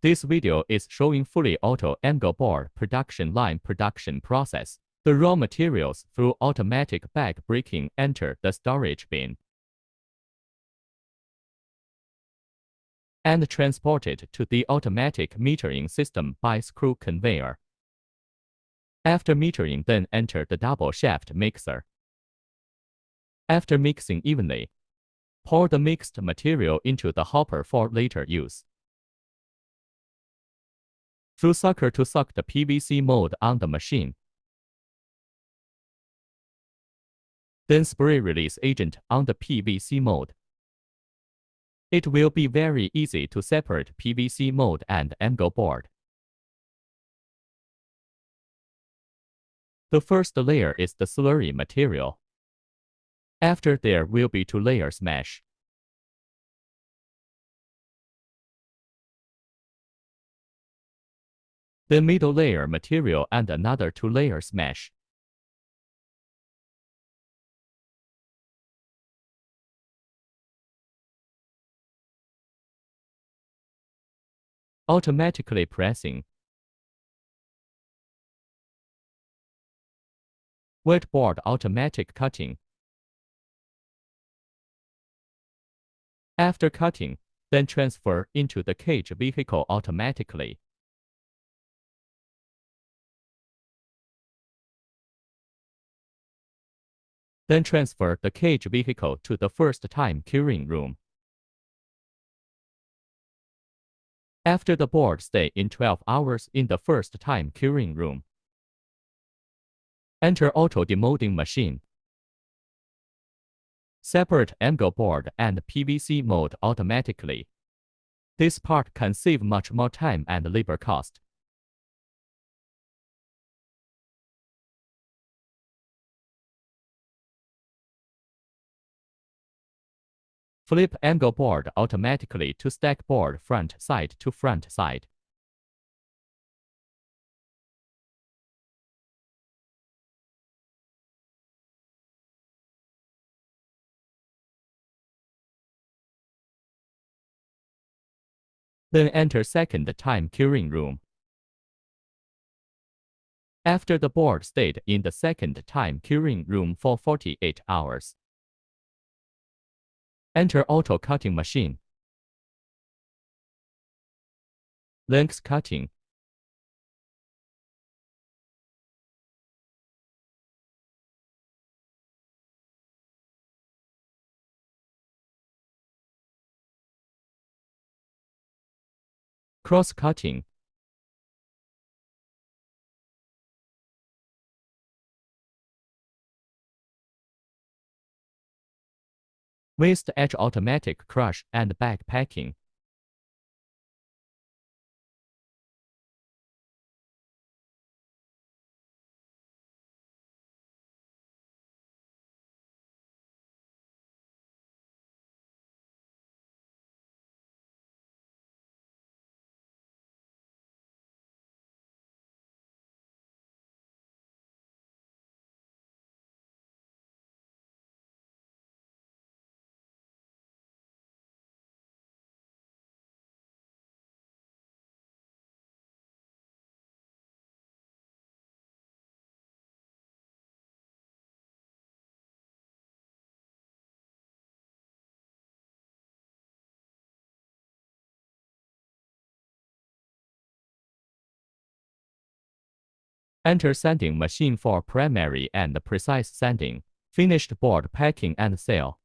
This video is showing fully auto MgO board production line production process. The raw materials through automatic bag breaking enter the storage bin and transported to the automatic metering system by screw conveyor. After metering, then enter the double shaft mixer. After mixing evenly, pour the mixed material into the hopper for later use. Through sucker to suck the PVC mold on the machine. Then spray release agent on the PVC mold. It will be very easy to separate PVC mold and MgO board. The first layer is the slurry material. After there will be 2 layers mesh. The middle layer material and another 2 layers mesh. Automatically pressing. Wet board automatic cutting. After cutting, then transfer into the cage vehicle automatically. Then transfer the cage vehicle to the first time curing room. After the board stay in 12 hours in the first time curing room. Enter auto demolding machine. Separate MgO board and PVC mold automatically. This part can save much more time and labor cost. Flip MgO board automatically to stack board front side to front side. Then enter second time curing room. After the board stayed in the second time curing room for 48 hours. Enter auto cutting machine. Length cutting. Cross cutting. Waste edge automatic crush and bag packing. Enter sanding machine for primary and precise sanding. Finished board packing and sale.